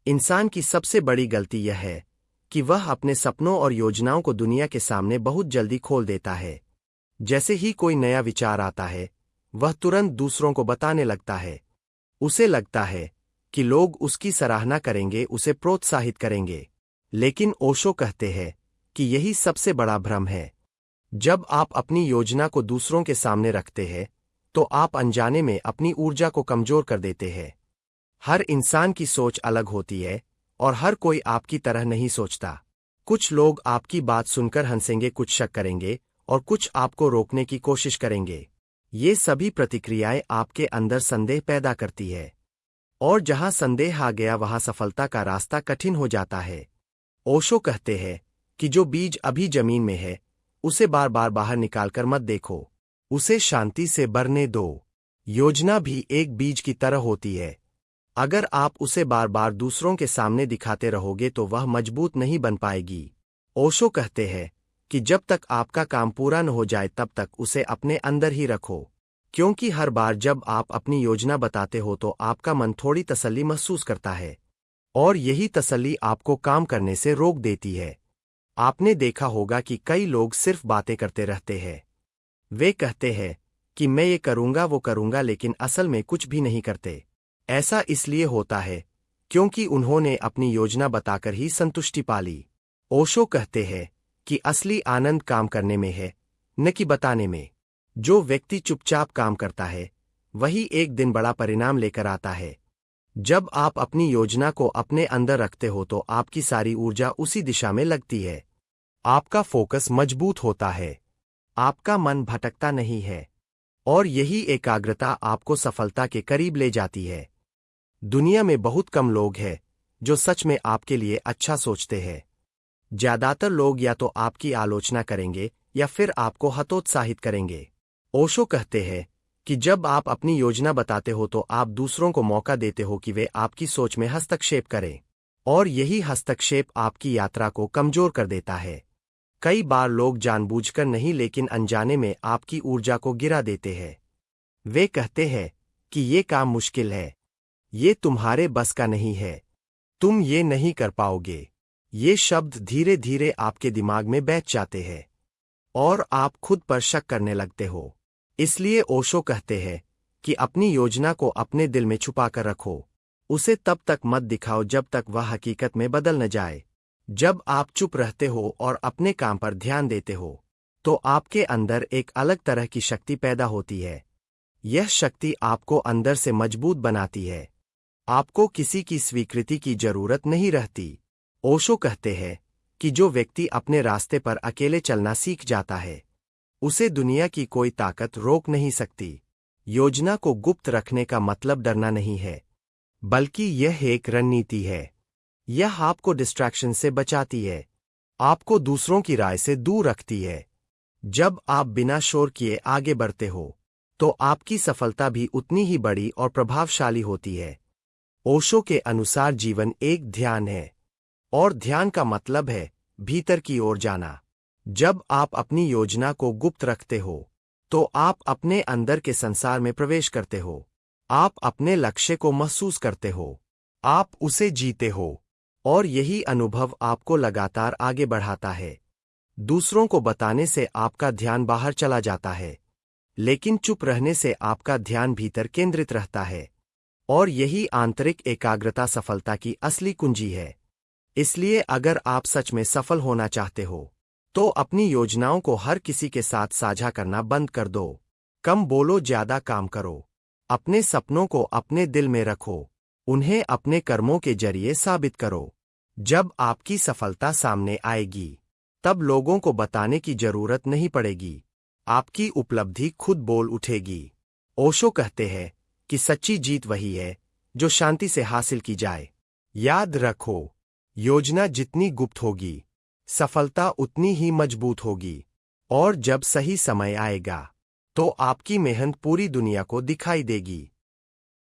इंसान की सबसे बड़ी गलती यह है कि वह अपने सपनों और योजनाओं को दुनिया के सामने बहुत जल्दी खोल देता है। जैसे ही कोई नया विचार आता है, वह तुरंत दूसरों को बताने लगता है। उसे लगता है कि लोग उसकी सराहना करेंगे, उसे प्रोत्साहित करेंगे। लेकिन ओशो कहते हैं कि यही सबसे बड़ा भ्रम है। जब आप अपनी योजना को दूसरों के सामने रखते हैं, तो आप अनजाने में अपनी ऊर्जा को कमजोर कर देते हैं। हर इंसान की सोच अलग होती है और हर कोई आपकी तरह नहीं सोचता। कुछ लोग आपकी बात सुनकर हंसेंगे, कुछ शक करेंगे और कुछ आपको रोकने की कोशिश करेंगे। ये सभी प्रतिक्रियाएं आपके अंदर संदेह पैदा करती है, और जहां संदेह आ गया वहां सफलता का रास्ता कठिन हो जाता है। ओशो कहते हैं कि जो बीज अभी जमीन में है, उसे बार बार बाहर निकालकर मत देखो, उसे शांति से बढ़ने दो। योजना भी एक बीज की तरह होती है। अगर आप उसे बार बार दूसरों के सामने दिखाते रहोगे तो वह मजबूत नहीं बन पाएगी। ओशो कहते हैं कि जब तक आपका काम पूरा न हो जाए तब तक उसे अपने अंदर ही रखो, क्योंकि हर बार जब आप अपनी योजना बताते हो तो आपका मन थोड़ी तसल्ली महसूस करता है, और यही तसल्ली आपको काम करने से रोक देती है। आपने देखा होगा कि कई लोग सिर्फ बातें करते रहते हैं। वे कहते हैं कि मैं ये करूंगा वो करूंगा, लेकिन असल में कुछ भी नहीं करते। ऐसा इसलिए होता है क्योंकि उन्होंने अपनी योजना बताकर ही संतुष्टि पाली। ओशो कहते हैं कि असली आनंद काम करने में है, न कि बताने में। जो व्यक्ति चुपचाप काम करता है, वही एक दिन बड़ा परिणाम लेकर आता है। जब आप अपनी योजना को अपने अंदर रखते हो तो आपकी सारी ऊर्जा उसी दिशा में लगती है। आपका फोकस मजबूत होता है, आपका मन भटकता नहीं है, और यही एकाग्रता आपको सफलता के करीब ले जाती है। दुनिया में बहुत कम लोग हैं जो सच में आपके लिए अच्छा सोचते हैं। ज्यादातर लोग या तो आपकी आलोचना करेंगे या फिर आपको हतोत्साहित करेंगे। ओशो कहते हैं कि जब आप अपनी योजना बताते हो तो आप दूसरों को मौका देते हो कि वे आपकी सोच में हस्तक्षेप करें, और यही हस्तक्षेप आपकी यात्रा को कमजोर कर देता है। कई बार लोग जानबूझकर नहीं लेकिन अनजाने में आपकी ऊर्जा को गिरा देते हैं। वे कहते हैं कि ये काम मुश्किल है, ये तुम्हारे बस का नहीं है, तुम ये नहीं कर पाओगे। ये शब्द धीरे धीरे आपके दिमाग में बैठ जाते हैं और आप खुद पर शक करने लगते हो। इसलिए ओशो कहते हैं कि अपनी योजना को अपने दिल में छुपा कर रखो, उसे तब तक मत दिखाओ जब तक वह हकीकत में बदल न जाए। जब आप चुप रहते हो और अपने काम पर ध्यान देते हो, तो आपके अंदर एक अलग तरह की शक्ति पैदा होती है। यह शक्ति आपको अंदर से मजबूत बनाती है। आपको किसी की स्वीकृति की जरूरत नहीं रहती। ओशो कहते हैं कि जो व्यक्ति अपने रास्ते पर अकेले चलना सीख जाता है, उसे दुनिया की कोई ताकत रोक नहीं सकती। योजना को गुप्त रखने का मतलब डरना नहीं है, बल्कि यह एक रणनीति है। यह आपको डिस्ट्रैक्शन से बचाती है, आपको दूसरों की राय से दूर रखती है। जब आप बिना शोर किए आगे बढ़ते हो, तो आपकी सफलता भी उतनी ही बड़ी और प्रभावशाली होती है। ओशो के अनुसार जीवन एक ध्यान है, और ध्यान का मतलब है भीतर की ओर जाना। जब आप अपनी योजना को गुप्त रखते हो, तो आप अपने अंदर के संसार में प्रवेश करते हो। आप अपने लक्ष्य को महसूस करते हो, आप उसे जीते हो, और यही अनुभव आपको लगातार आगे बढ़ाता है। दूसरों को बताने से आपका ध्यान बाहर चला जाता है, लेकिन चुप रहने से आपका ध्यान भीतर केंद्रित रहता है, और यही आंतरिक एकाग्रता सफलता की असली कुंजी है। इसलिए अगर आप सच में सफल होना चाहते हो, तो अपनी योजनाओं को हर किसी के साथ साझा करना बंद कर दो। कम बोलो, ज्यादा काम करो। अपने सपनों को अपने दिल में रखो, उन्हें अपने कर्मों के जरिए साबित करो। जब आपकी सफलता सामने आएगी, तब लोगों को बताने की जरूरत नहीं पड़ेगी, आपकी उपलब्धि खुद बोल उठेगी। ओशो कहते हैं कि सच्ची जीत वही है जो शांति से हासिल की जाए। याद रखो, योजना जितनी गुप्त होगी, सफलता उतनी ही मजबूत होगी, और जब सही समय आएगा, तो आपकी मेहनत पूरी दुनिया को दिखाई देगी।